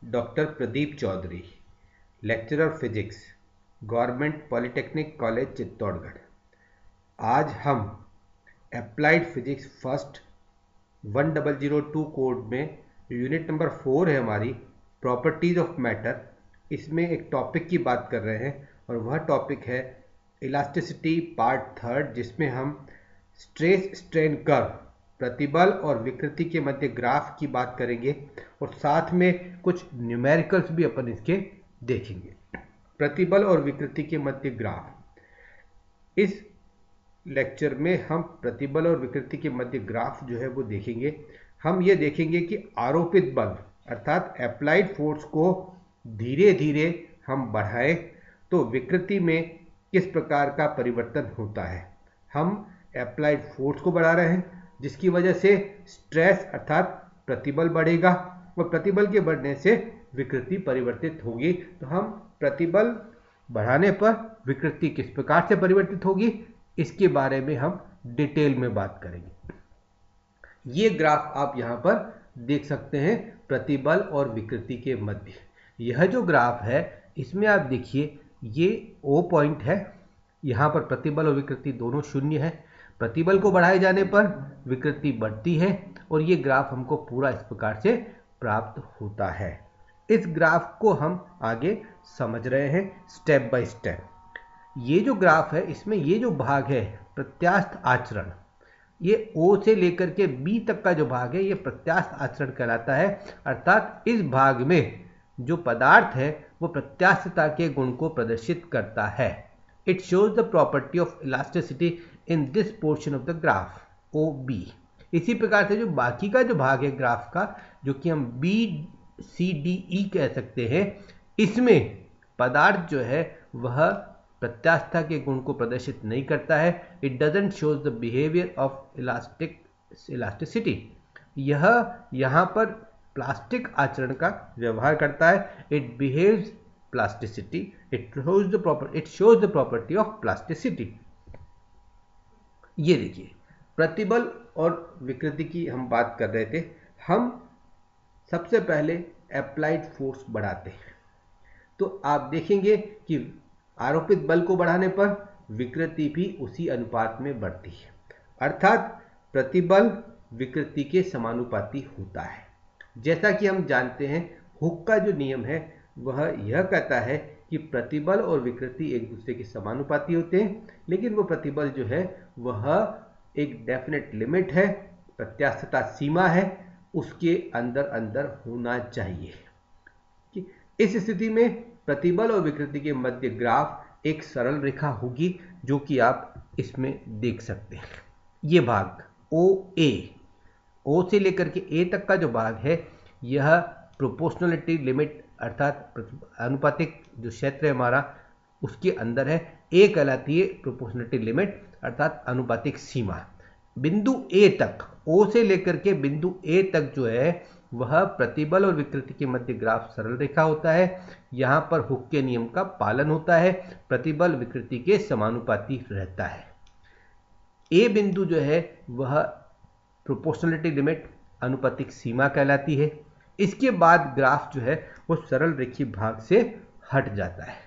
Doctor Pradeep Choudhary, lecturer physics, government polytechnic college Chittorgarh. आज हम applied physics first 1002 code में unit number 4 है हमारी, प्रॉपर्टीज ऑफ मैटर। इसमें एक टॉपिक की बात कर रहे हैं और वह टॉपिक है इलास्टिसिटी पार्ट 3, जिसमें हम स्ट्रेस स्ट्रेन कर्व, प्रतिबल और विकृति के मध्य ग्राफ की बात करेंगे और साथ में कुछ न्यूमेरिकल्स भी अपन इसके देखेंगे। प्रतिबल और विकृति के मध्य ग्राफ, इस लेक्चर में हम प्रतिबल और विकृति के मध्य ग्राफ जो है वो देखेंगे। हम ये देखेंगे कि आरोपित बल अर्थात अप्लाइड फोर्स को धीरे धीरे हम बढ़ाएं तो विकृति में किस प्रकार का परिवर्तन होता है। हम अप्लाइड फोर्स को बढ़ा रहे हैं जिसकी वजह से स्ट्रेस अर्थात प्रतिबल बढ़ेगा और प्रतिबल के बढ़ने से विकृति परिवर्तित होगी। तो हम प्रतिबल बढ़ाने पर विकृति किस प्रकार से परिवर्तित होगी इसके बारे में हम डिटेल में बात करेंगे। ये ग्राफ आप यहां पर देख सकते हैं, प्रतिबल और विकृति के मध्य। यह जो ग्राफ है इसमें आप देखिए ये O पॉइंट है, यहां पर प्रतिबल और विकृति दोनों शून्य है। प्रतिबल को बढ़ाए जाने पर विकृति बढ़ती है और ये ग्राफ हमको पूरा इस प्रकार से प्राप्त होता है। इस ग्राफ को हम आगे समझ रहे हैं स्टेप बाय स्टेप। ये जो ग्राफ है इसमें ये जो भाग है प्रत्यास्थ आचरण, ये O से लेकर के B तक का जो भाग है ये प्रत्यास्थ आचरण कहलाता है। अर्थात इस भाग में जो पदार्थ है वो प्रत्यास्थता के गुण को प्रदर्शित करता है। It shows the property of elasticity in this portion of the graph OB। इसी प्रकार से जो बाकी का जो भाग है ग्राफ का, जो कि हम BCDE कह सकते हैं, इसमें पदार्थ जो है वह प्रत्यास्थता के गुण को प्रदर्शित नहीं करता है। It doesn't shows the behaviour of elasticity. यह यहाँ पर प्लास्टिक आचरण का व्यवहार करता है। It behaves plasticity, it shows the property of plasticity. ये देखिए प्रतिबल और विकृति की हम बात कर रहे थे। हम सबसे पहले अप्लाइड फोर्स बढ़ाते हैं तो आप देखेंगे कि आरोपित बल को बढ़ाने पर विकृति भी उसी अनुपात में बढ़ती है। अर्थात प्रतिबल विकृति के समानुपाती होता है। जैसा कि हम जानते हैं हुक का जो नियम है वह यह कहता है कि प्रतिबल और विकृति एक दूसरे के समानुपाती होते हैं, लेकिन वो प्रतिबल जो है वह एक डेफिनेट लिमिट है, प्रत्यास्थता सीमा है, उसके अंदर अंदर होना चाहिए। इस स्थिति में प्रतिबल और विकृति के मध्य ग्राफ एक सरल रेखा होगी जो कि आप इसमें देख सकते हैं। ये भाग OA, O से लेकर के A तक का जो भाग है यह प्रोपोर्शनलिटी लिमिट अर्थात अनुपातिक जो क्षेत्र है हमारा उसके अंदर है। A कहलाती है प्रोपोर्शनलिटी लिमिट अर्थात अनुपातिक सीमा। बिंदु A तक, O से लेकर के बिंदु A तक जो है वह प्रतिबल और विकृति के मध्य ग्राफ सरल रेखा होता है। यहाँ पर हुक के नियम का पालन होता है, प्रतिबल विकृति के समानुपाती रहता है। A बिंदु जो है वह प्रोपोर्शनलिटी लिमिट अनुपातिक सीमा कहलाती है। इसके बाद ग्राफ जो है वो सरल रेखीय भाग से हट जाता है।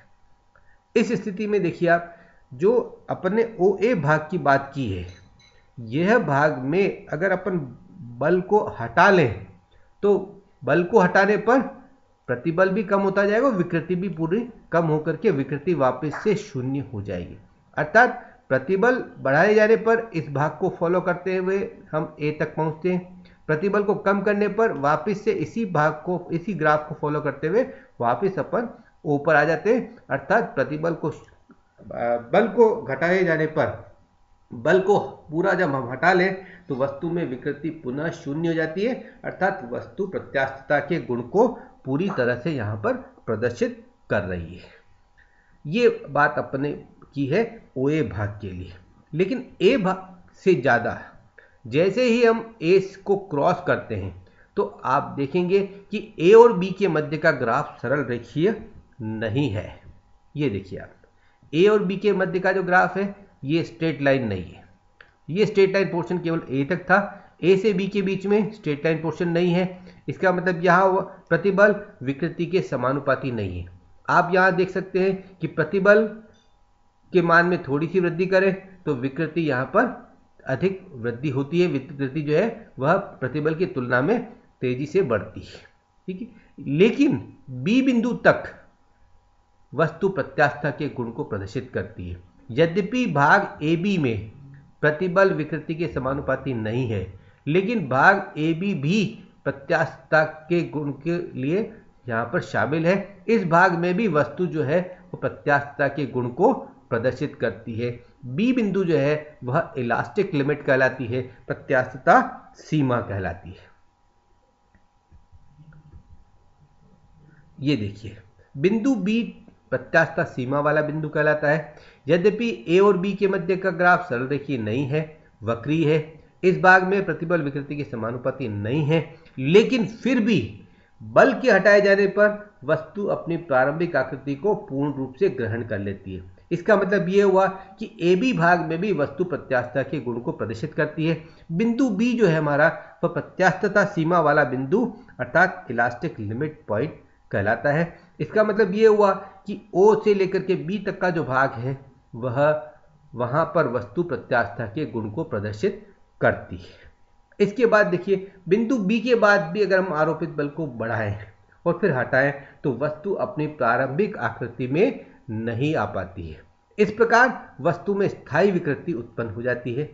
इस स्थिति में देखिए आप जो अपने OA भाग की बात की है, यह भाग में अगर अपन बल को हटा लें तो बल को हटाने पर प्रतिबल भी कम होता जाएगा, विकृति भी पूरी कम होकर के विकृति वापस से शून्य हो जाएगी। अर्थात प्रतिबल बढ़ाए जाने पर इस भाग को फॉलो करते हुए हम A तक पहुंचते हैं, प्रतिबल को कम करने पर वापस से इसी भाग को, इसी ग्राफ को फॉलो करते हुए वापस अपन O पर आ जाते हैं। अर्थात प्रतिबल को बल को घटाए जाने पर, बल को पूरा जब हम हटा लें तो वस्तु में विकृति पुनः शून्य हो जाती है। अर्थात वस्तु प्रत्यास्थता के गुण को पूरी तरह से यहाँ पर प्रदर्शित कर रही है। ये बात अपने की है OA भाग के लिए। लेकिन A भाग से ज़्यादा जैसे ही हम A को क्रॉस करते हैं तो आप देखेंगे कि A और B के मध्य का ग्राफ सरल रेखीय नहीं है। ये देखिए आप A और B के मध्य का जो ग्राफ है ये स्ट्रेट लाइन नहीं है। ये स्ट्रेट लाइन पोर्शन केवल A तक था, ए से बी के बीच में स्ट्रेट लाइन पोर्शन नहीं है, इसका मतलब यहाँ प्रतिबल विकृति के समानुपाती नहीं है। आप यहाँ देख सकते हैं कि प्रतिबल के मान में थोड़ी सी वृद्धि करें तो विकृति यहाँ पर अधिक वृद्धि होती है, विकृति जो है वह प्रतिबल की तुलना में तेजी से बढ़ती है, ठीक है। लेकिन बी बिंदु तक वस्तु प्रत्यास्थता के गुण को प्रदर्शित करती है। यद्यपि भाग ए बी में प्रतिबल विकृति के समानुपाती नहीं है, लेकिन भाग ए बी भी प्रत्यास्थता के गुण के लिए यहाँ पर शामिल है। इस भाग में भी वस्तु जो है वो प्रत्यास्थता के गुण को प्रदर्शित करती है। बी बिंदु जो है वह इलास्टिक लिमिट कहलाती है, प्रत्यास्थता सीमा कहलाती है। ये देखिए, बिंदु बी प्रत्यास्थता सीमा वाला बिंदु कहलाता है। यद्यपि ए और बी के मध्य का ग्राफ सरल रेखीय नहीं है, वक्री है, इस भाग में प्रतिबल विकृति के समानुपाती नहीं है, लेकिन फिर भी बल के हटाए जाने पर वस्तु अपनी प्रारंभिक आकृति को पूर्ण रूप से ग्रहण कर लेती है। इसका मतलब यह हुआ कि ए बी भाग में भी वस्तु प्रत्यास्थता के गुण को प्रदर्शित करती है। बिंदु बी जो है हमारा वह प्रत्यास्थता सीमा वाला बिंदु अर्थात इलास्टिक लिमिट पॉइंट कहलाता है। इसका मतलब यह हुआ कि ओ से लेकर के बी तक का जो भाग है वह वहां पर वस्तु प्रत्यास्थता के गुण को प्रदर्शित करती है। इसके बाद देखिए, बिंदु बी के बाद भी अगर हम आरोपित बल को बढ़ाएं और फिर हटाएं तो वस्तु अपनी प्रारंभिक आकृति में नहीं आ पाती है। इस प्रकार वस्तु में स्थायी विकृति उत्पन्न हो जाती है,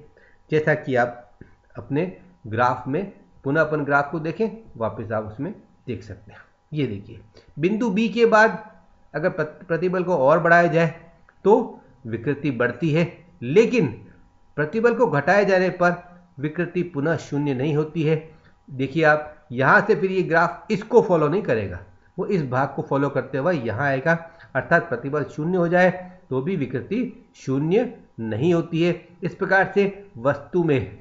जैसा कि आप अपने ग्राफ में पुनः अपन ग्राफ को देखें, वापस आप उसमें देख सकते हैं। ये देखिए, बिंदु बी के बाद अगर प्रतिबल को और बढ़ाया जाए तो विकृति बढ़ती है, लेकिन प्रतिबल को घटाए जाने पर विकृति पुनः शून्य नहीं होती है। देखिए आप यहां से फिर ये ग्राफ इसको फॉलो नहीं करेगा, वो इस भाग को फॉलो करते हुए यहां आएगा, अर्थात प्रतिबल शून्य हो जाए तो भी विकृति शून्य नहीं होती है। इस प्रकार से वस्तु में,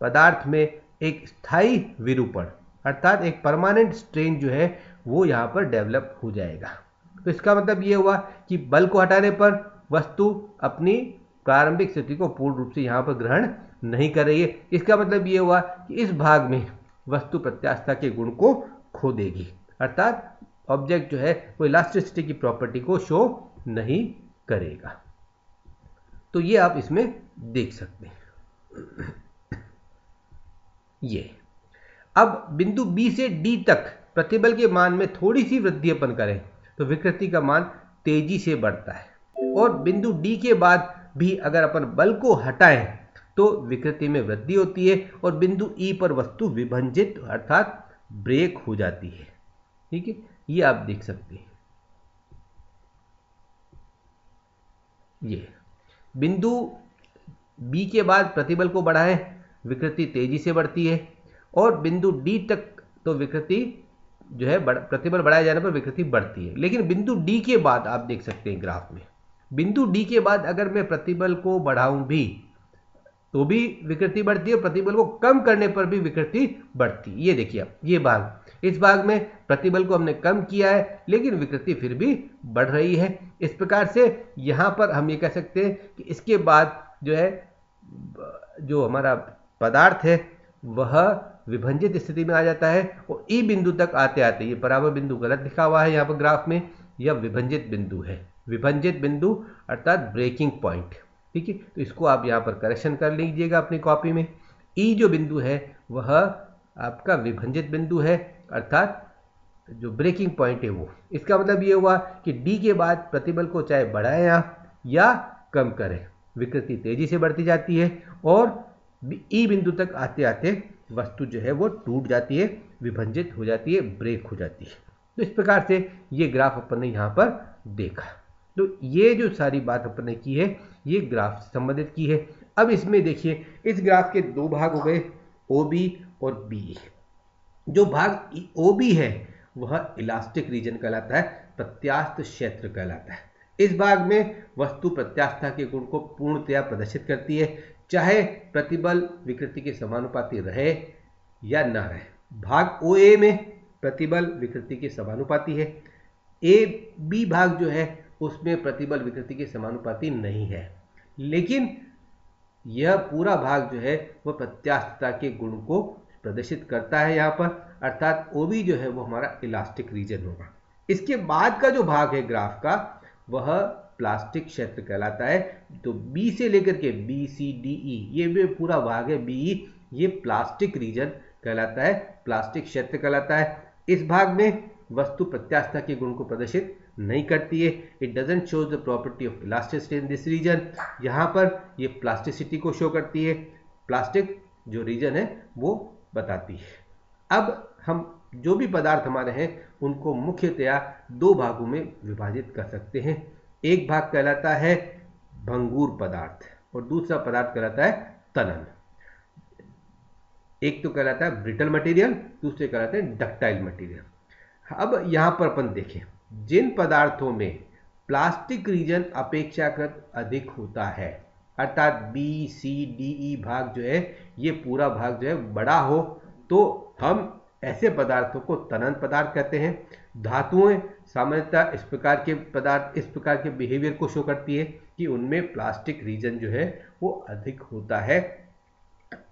पदार्थ में एक स्थायी विरूपण अर्थात एक परमानेंट स्ट्रेन जो है वो यहाँ पर डेवलप हो जाएगा। तो इसका मतलब ये हुआ कि बल को हटाने पर वस्तु अपनी प्रारंभिक स्थिति को पूर्ण रूप से यहाँ पर ग्रहण नहीं कर रही है। इसका मतलब ये हुआ कि इस भाग में वस्तु प्रत्यास्थता के गुण को खो देगी, अर्थात ऑब्जेक्ट जो है वो इलास्टिसिटी की प्रॉपर्टी को शो नहीं करेगा। तो ये आप इसमें देख सकते हैं। ये अब बिंदु बी से डी तक प्रतिबल के मान में थोड़ी सी वृद्धि अपन करें तो विकृति का मान तेजी से बढ़ता है, और बिंदु डी के बाद भी अगर अपन बल को हटाएं तो विकृति में वृद्धि होती है और बिंदु ई पर वस्तु विभंजित अर्थात ब्रेक हो जाती है। ठीक है, ये आप देख सकते हैं। ये बिंदु बी के बाद प्रतिबल को बढ़ाएं, विकृति तेजी से बढ़ती है, और बिंदु डी तक तो विकृति जो है प्रतिबल बढ़ाए जाने पर विकृति बढ़ती है। लेकिन बिंदु डी के बाद आप देख सकते हैं ग्राफ में, बिंदु डी के बाद अगर मैं प्रतिबल को बढ़ाऊं भी तो भी विकृति बढ़ती है, और प्रतिबल को कम करने पर भी विकृति बढ़ती है। ये देखिए आप, ये भाग, इस भाग में प्रतिबल को हमने कम किया है लेकिन विकृति फिर भी बढ़ रही है। इस प्रकार से यहां पर हम ये कह सकते हैं कि इसके बाद जो है जो हमारा पदार्थ है वह विभंजित स्थिति में आ जाता है, और ई बिंदु तक आते आते, ये बराबर बिंदु गलत लिखा हुआ है यहाँ पर ग्राफ में, यह विभंजित बिंदु है, विभंजित बिंदु अर्थात ब्रेकिंग पॉइंट। ठीक है, तो इसको आप यहाँ पर करेक्शन कर लीजिएगा अपनी कॉपी में। ई जो बिंदु है वह आपका विभंजित बिंदु है, अर्थात जो ब्रेकिंग पॉइंट है वो। इसका मतलब ये हुआ कि डी के बाद प्रतिबल को चाहे बढ़ाएं या कम करें, विकृति तेजी से बढ़ती जाती है, और ई बिंदु तक आते आते वस्तु जो है वो टूट जाती है, विभंजित हो जाती है, ब्रेक हो जाती है। तो इस प्रकार से ये ग्राफ अपन ने यहाँ पर देखा। तो ये जो सारी बात अपन ने की है ये ग्राफ से संबंधित की है। अब इसमें देखिए, इस ग्राफ के दो भाग हो गए, ओ बी और बी। जो भाग ओ बी है वह इलास्टिक रीजन कहलाता है, प्रत्यास्थ क्षेत्र कहलाता है। इस भाग में वस्तु प्रत्यास्थता के गुण को पूर्णतया प्रदर्शित करती है, चाहे प्रतिबल विकृति के समानुपाती रहे या ना रहे। भाग ओ ए में प्रतिबल विकृति के समानुपाती है, ए बी भाग जो है उसमें प्रतिबल विकृति के समानुपाती नहीं है। लेकिन यह पूरा भाग जो है वह प्रत्यास्थता के गुण को प्रदर्शित करता है यहाँ पर, अर्थात OB जो है वो हमारा इलास्टिक रीजन होगा। इसके बाद का जो भाग है ग्राफ का वह प्लास्टिक क्षेत्र कहलाता है। तो B से लेकर के BCDE ये भी पूरा भाग है BE, ये प्लास्टिक रीजन कहलाता है, प्लास्टिक क्षेत्र कहलाता है। इस भाग में वस्तु प्रत्यास्थता के गुण को प्रदर्शित नहीं करती है। It doesn't show the property of elasticity in this region. यहाँ पर ये प्लास्टिसिटी को शो करती है, प्लास्टिक जो रीजन है वो बताती है। अब हम जो भी पदार्थ हमारे हैं उनको मुख्यतया दो भागों में विभाजित कर सकते हैं। एक भाग कहलाता है भंगुर पदार्थ और दूसरा पदार्थ कहलाता है तनन। एक तो कहलाता है ब्रिटल मटेरियल, दूसरे कहलाते हैं डक्टाइल मटेरियल। अब यहां पर अपन देखें, जिन पदार्थों में प्लास्टिक रीजन अपेक्षाकृत अधिक होता है, अर्थात BCDE भाग जो है ये पूरा भाग जो है बड़ा हो, तो हम ऐसे पदार्थों को तनन पदार्थ कहते हैं। धातुएं सामान्यतः इस प्रकार के बिहेवियर को शो करती है कि उनमें प्लास्टिक रीजन जो है वो अधिक होता है।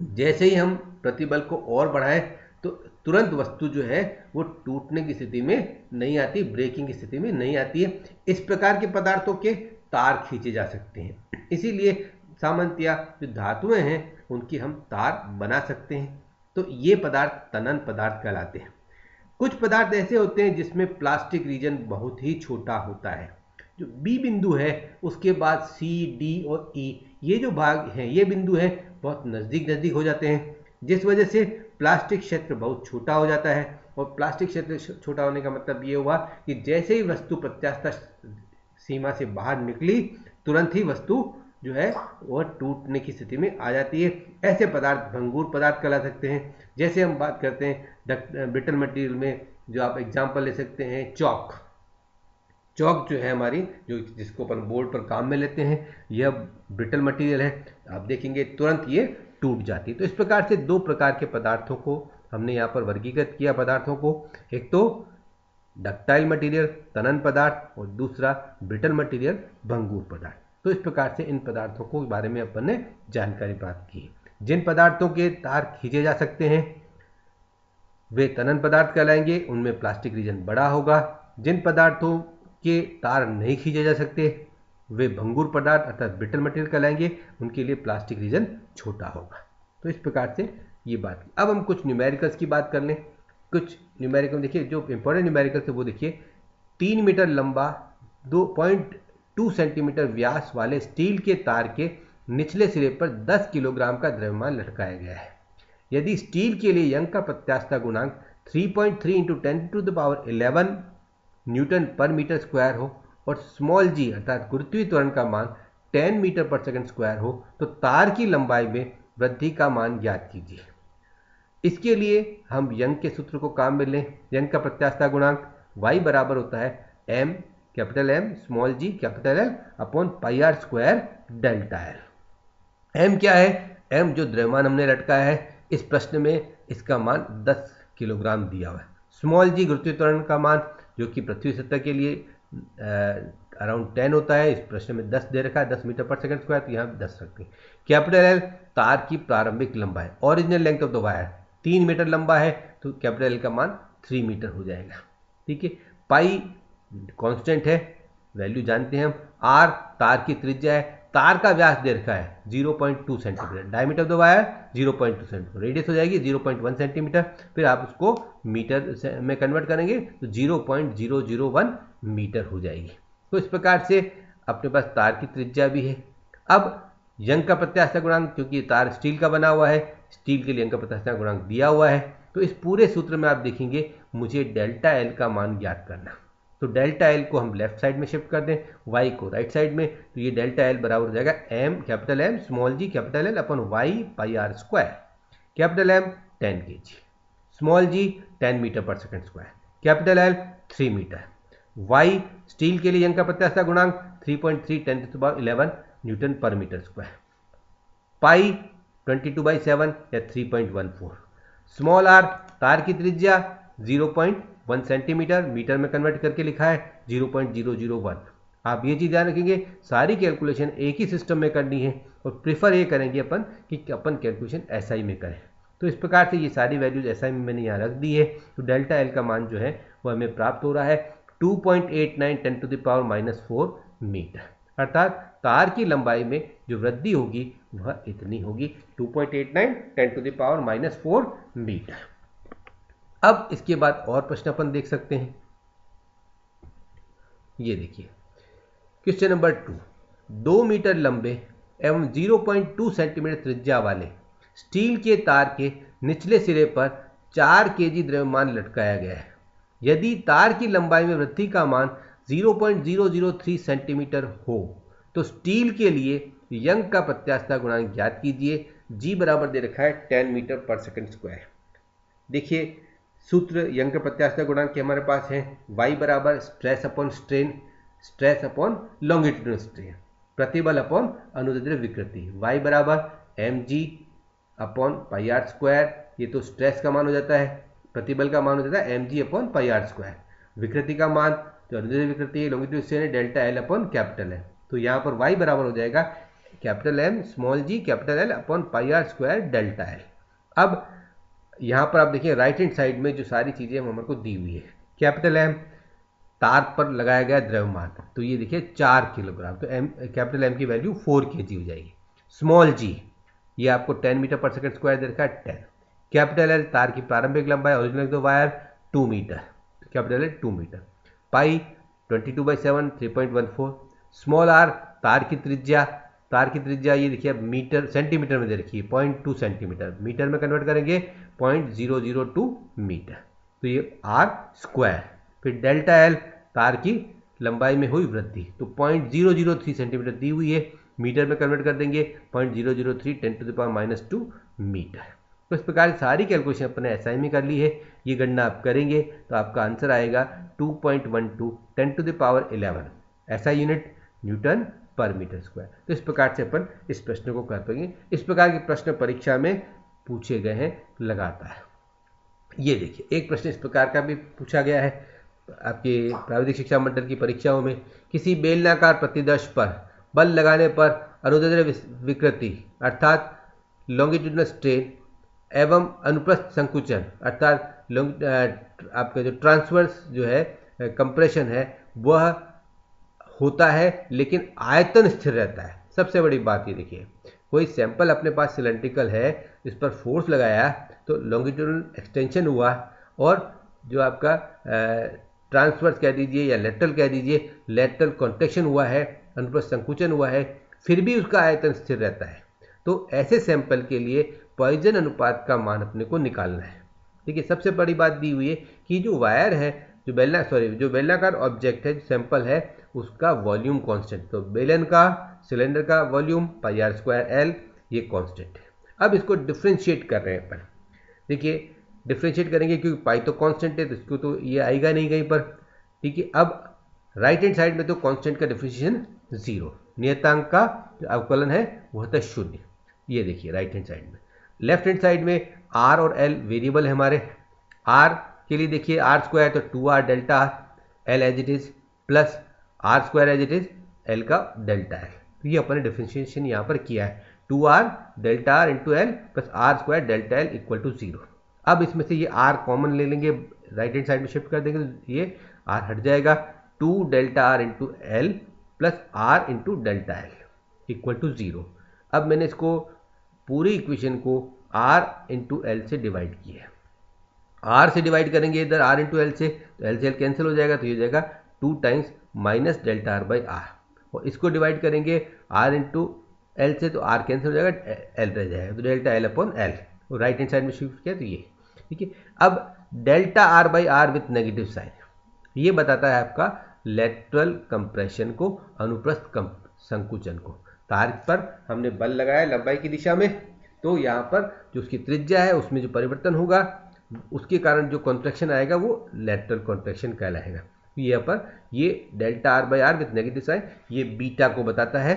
जैसे ही हम प्रतिबल को और बढ़ाएं तो तुरंत वस्तु जो है वो टूटने की स्थिति में नहीं आती, ब्रेकिंग की स्थिति में नहीं आती है। इस प्रकार के पदार्थों के तार खींचे जा सकते हैं, इसीलिए सामान्यतया जो धातुएं हैं उनकी हम तार बना सकते हैं। तो ये पदार्थ तनन पदार्थ कहलाते हैं। कुछ पदार्थ ऐसे होते हैं जिसमें प्लास्टिक रीजन बहुत ही छोटा होता है। जो B बिंदु है उसके बाद C, D और E ये जो भाग हैं, ये बिंदु है बहुत नज़दीक हो जाते हैं, जिस वजह से प्लास्टिक क्षेत्र बहुत छोटा हो जाता है। और प्लास्टिक क्षेत्र छोटा होने का मतलब ये हुआ कि जैसे ही वस्तु प्रत्यास्थ सीमा से बाहर निकली तुरंत ही वस्तु जो है वह टूटने की स्थिति में आ जाती है। ऐसे पदार्थ भंगुर पदार्थ कहला सकते हैं। जैसे हम बात करते हैं ब्रिटल मटेरियल में, जो आप एग्जांपल ले सकते हैं चौक जो है हमारी, जो जिसको अपन बोर्ड पर काम में लेते हैं, यह ब्रिटल मटेरियल है। आप देखेंगे तुरंत ये टूट जाती है। तो इस प्रकार से दो प्रकार के पदार्थों को हमने यहाँ पर वर्गीकृत किया पदार्थों को, एक तो डक्टाइल मटेरियल तनन पदार्थ और दूसरा ब्रिटल मटेरियल भंगुर पदार्थ। तो इस प्रकार से इन पदार्थों को बारे में अपन ने जानकारी प्राप्त की। जिन पदार्थों के तार खींचे जा सकते हैं वे तनन पदार्थ कहलाएंगे, उनमें प्लास्टिक रीजन बड़ा होगा। जिन पदार्थों के तार नहीं खींचे जा सकते वे भंगुर पदार्थ अर्थात ब्रिटल मटेरियल कहलाएंगे, उनके लिए प्लास्टिक रीजन छोटा होगा। तो इस प्रकार से ये बात। अब हम कुछ न्यूमेरिकल्स की बात कर लें। कुछ न्यूमेरिकल देखिए, जो इंपॉर्टेंट न्यूमेरिकल्स है वो देखिए। 3 मीटर लंबा 2.2 सेंटीमीटर व्यास वाले स्टील के तार के निचले सिरे पर 10 किलोग्राम का द्रव्यमान लटकाया गया है। यदि स्टील के लिए यंग का प्रत्यास्थता गुणांक 3.3 इंटू 10⁻11 न्यूटन पर मीटर स्क्वायर हो और स्मॉल g अर्थात गुरुत्वीय त्वरण का मान 10 मीटर पर सेकंड स्क्वायर हो, तो तार की लंबाई में वृद्धि का मान ज्ञात कीजिए। इसके लिए हम यंग के सूत्र को काम में लें। यंग का प्रत्यास्थता गुणांक y बराबर होता है m capital M small g capital L upon pi are square delta L। m क्या है? m जो द्रव्यमान हमने लटकाया है, इस प्रश्न में इसका मान 10 किलोग्राम दिया हुआ है। स्मॉल g गुरुत्वीय त्वरण का मान जो कि पृथ्वी सतह के लिए अराउंड 10 होता है, इस प्रश्न में 10 दे रखा है, 10 मीटर पर सेकंड स्क्वायर, तो यहाँ 10 रखते हैं। कैपिटल एल तार की प्रारंभिक लंबाई, original length of the wire 3 metre लंबा है तो कैपिटल एल का मान 3 मीटर हो जाएगा। ठीक है। पाई कांस्टेंट है, वैल्यू जानते हैं हम। आर तार की त्रिज्या है, तार का व्यास दे रखा है 0.2 centimetre, diameter of the wire 0.2 centimetre, radius हो जाएगी 0.1 सेंटीमीटर। फिर आप उसको मीटर में कन्वर्ट करेंगे तो 0.001 मीटर हो जाएगी। तो इस प्रकार से अपने पास तार की त्रिज्या भी है। अब यंग का प्रत्यास्थता गुणांक, क्योंकि तार स्टील का बना हुआ है, स्टील के लिए यंग का प्रत्यास्थता गुणांक दिया हुआ है, तो इस पूरे सूत्र में आप देखेंगे मुझे डेल्टा एल का मान ज्ञात करना। तो डेल्टा एल को हम लेफ्ट साइड में शिफ्ट कर दें, वाई को राइट साइड में, तो ये डेल्टा एल बराबर हो जाएगा M capital M small G capital L upon Y pi are square. Capital M 10 kg, small G 10 metre पर second square, capital L 3 metre. Y steel के लिए यंग का प्रत्यास्थता गुणांक 3.3 10⁻11 न्यूटन पर मीटर स्क्वायर। पाई 22/7 या 3.14। स्मॉल आर तार की त्रिज्या 0.1 सेंटीमीटर, मीटर में कन्वर्ट करके लिखा है 0.001। आप ये चीज ध्यान रखेंगे, सारी कैलकुलेशन एक ही सिस्टम में करनी है, और प्रेफर ये करेंगे अपन कि अपन कैलकुलेशन SI में करें। तो इस प्रकार से ये सारी वैल्यूज SI में मैंने यहाँ रख दी है। तो डेल्टा एल का मान जो है वो हमें प्राप्त हो रहा है 2.89 10⁻⁴ मीटर, अर्थात तार की लंबाई में जो वृद्धि होगी वह इतनी होगी 2.89 10⁻⁴ मीटर। अब इसके बाद और प्रश्न अपन देख सकते हैं। ये देखिए क्वेश्चन नंबर 2 मीटर लंबे एवं 0.2 सेंटीमीटर त्रिज्या वाले स्टील के तार के निचले सिरे पर 4 kg द्रव्यमान लटकाया गया है। यदि तार की लंबाई में वृद्धि का मान 0.003 सेंटीमीटर हो तो स्टील के लिए यंग का प्रत्यास्थता गुणांक ज्ञात कीजिए। जी बराबर दे रखा है 10 मीटर पर सेकंड स्क्वायर। देखिए सूत्र यंग का प्रत्यास्थता गुणांक के हमारे पास है y बराबर stress upon strain, stress upon longitudinal strain, प्रतिबल अपॉन अनुदैर्ध्य विकृति, y बराबर mg upon pi are square. ये तो स्ट्रेस का मान हो जाता है, प्रतिबल का मान हो जाता है mg upon pi are square, विकृति का मान जो अनुदैर्ध्य विकृति है लॉन्गिट्यूडिनल स्ट्रेन है डेल्टा एल अपॉन कैपिटल है। तो यहाँ पर y बराबर हो जाएगा capital M small g capital L upon pi are square delta L. अब यहाँ पर आप देखिए राइट हैंड साइड में जो सारी चीज़ें हमारे को दी हुई है, कैपिटल M तार पर लगाया गया द्रव्यमान, तो ये देखिए 4 किलोग्राम, तो कैपिटल M की वैल्यू 4 kg हो जाएगी। स्मॉल g ये आपको 10 मीटर पर सेकंड स्क्वायर दे रखा है 10। कैपिटल L तार की प्रारंभिक लंबाई original wire 2 metre, capital L 2 metre. Pi 22/7 3.14। Small r तार की त्रिज्या ये देखिए अब मीटर सेंटीमीटर में दे रखी है 0.2 सेंटीमीटर, मीटर में कन्वर्ट करेंगे 0.002 मीटर, तो ये r स्क्वायर। फिर डेल्टा एल तार की लंबाई में हुई वृद्धि, तो 0.003 सेंटीमीटर दी हुई है, मीटर में कन्वर्ट कर देंगे 0.003 10⁻⁻² मीटर। तो इस प्रकार सारी कैलकुलेशन अपने SI में कर ली है। ये गणना आप करेंगे तो आपका आंसर आएगा 2.12 10⁻11 SI यूनिट न्यूटन पर मीटर स्क्वायर। तो इस प्रकार से अपन इस प्रश्न को कर पाएंगे। इस प्रकार के प्रश्न परीक्षा में पूछे गए हैं लगातार। ये देखिए एक प्रश्न इस प्रकार का भी पूछा गया है आपके प्राविधिक शिक्षा मंडल की परीक्षाओं में। किसी बेलनाकार प्रतिदर्श पर बल लगाने पर अनुदैर्ध्य विकृति अर्थात लॉन्गिट्यूडिनल स्ट्रेन एवं अनुप्रस्थ संकुचन अर्थात आपका जो ट्रांसवर्स जो है कंप्रेशन है वह होता है, लेकिन आयतन स्थिर रहता है। सबसे बड़ी बात ये देखिए, कोई सैंपल अपने पास सिलेंड्रिकल है, इस पर फोर्स लगाया तो लॉन्गिट्यूडनल एक्सटेंशन हुआ, और जो आपका ट्रांसवर्स कह दीजिए या लेटरल कह दीजिए, लेटरल कॉन्ट्रैक्शन हुआ है, अनुप्रस्थ संकुचन हुआ है, फिर भी उसका आयतन स्थिर रहता है। तो ऐसे सैंपल के लिए पॉइजन अनुपात का मान अपने को निकालना है। देखिए सबसे बड़ी बात दी हुई है कि जो वायर है, जो बेलनाकार ऑब्जेक्ट है, जो सैंपल है, उसका वॉल्यूम कांस्टेंट, तो बेलन का सिलेंडर का volume pi are square L ये कांस्टेंट है। अब इसको डिफ्रेंशिएट कर रहे हैं अपन। देखिए डिफ्रेंशिएट करेंगे क्योंकि पाई तो कांस्टेंट है, तो इसको तो ये आएगा नहीं कहीं पर। ठीक है, अब राइट हैंड साइड में तो कांस्टेंट का डिफ्रेंशिएशन 0, नियतांक का जो अवकलन है वह होता है 0। ये देखिए राइट हैंड साइड में। लेफ्ट हैंड साइड में आर और एल वेरिएबल है हमारे। आर के लिए देखिए आर स्क्वायर तो 2r delta r, L as it is plus r square as it is L का डेल्टा एल। तो ये अपने डिफरेंशिएशन यहाँ पर किया है 2r delta r into L plus r square delta L equal to 0। अब इसमें से ये आर कॉमन ले लेंगे, राइट हैंड साइड में शिफ्ट कर देंगे तो ये आर हट जाएगा, 2 delta r into L plus r into delta L equal to 0। अब मैंने इसको पूरी इक्वेशन को r इंटू एल से डिवाइड किया है। r से डिवाइड करेंगे इधर r इंटू एल से, तो एल से एल कैंसिल हो जाएगा, तो ये हो जाएगा 2 times minus delta r by r, और इसको डिवाइड करेंगे r इंटू एल से, तो r कैंसिल हो जाएगा, एल रह जाएगा, तो डेल्टा एल अपॉन एल, और राइट हैंड साइड में शिफ्ट किया तो ये। ठीक है, अब delta r by r with negative sign, ये बताता है आपका लेटरल कंप्रेशन को, अनुप्रस्थ संकुचन को। तार पर हमने बल लगाया लंबाई की दिशा में, तो यहाँ पर जो उसकी त्रिज्या है उसमें जो परिवर्तन होगा उसके कारण जो कॉन्ट्रैक्शन आएगा वो लेटरल कॉन्ट्रैक्शन कहलाएगा। यहाँ पर ये delta r by r with negative sign ये बीटा को बताता है,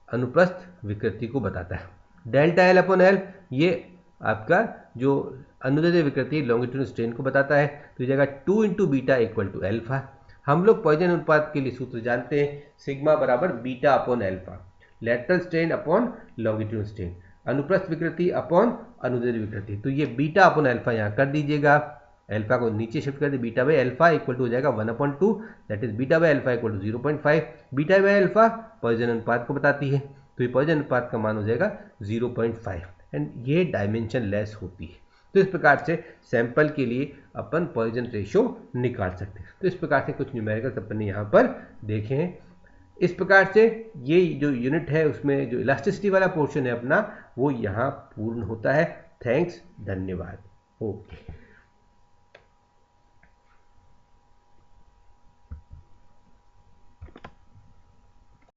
अनुप्रस्थ विकृति को बताता है। डेल्टा एल अपॉन एल ये आपका जो अनुदैर्ध्य विकृति लॉन्गिट्यूडिनल स्ट्रेन को बताता है, तो जाएगा 2 into beta equal to alpha. हम लोग पॉइजन अनुपात के लिए सूत्र जानते हैं, सिग्मा बराबर beta upon alpha. Lateral strain upon longitude strain, अनुप्रस्थ विकृति अपॉन अनुदैर्ध्य विकृति। तो ये बीटा अपॉन अल्फा यहाँ कर दीजिएगा, अल्फा को नीचे शिफ्ट कर दे, beta by alpha equal to हो जाएगा 1/2, that is beta by alpha equal to 0.5। Beta by alpha Poisson अनुपात को बताती है, तो ये पॉइजन अनुपात का मान हो जाएगा 0.5 एंड ये डायमेंशन लेस होती है। तो इस प्रकार से सैंपल के लिए अपन पॉइजन रेशो निकाल सकते हैं। तो इस प्रकार से कुछ न्यूमेरिकल्स अपन ने यहाँ पर देखे हैं। इस प्रकार से ये जो यूनिट है उसमें जो इलास्टिसिटी वाला पोर्शन है अपना वो यहाँ पूर्ण होता है। थैंक्स, धन्यवाद। ओके।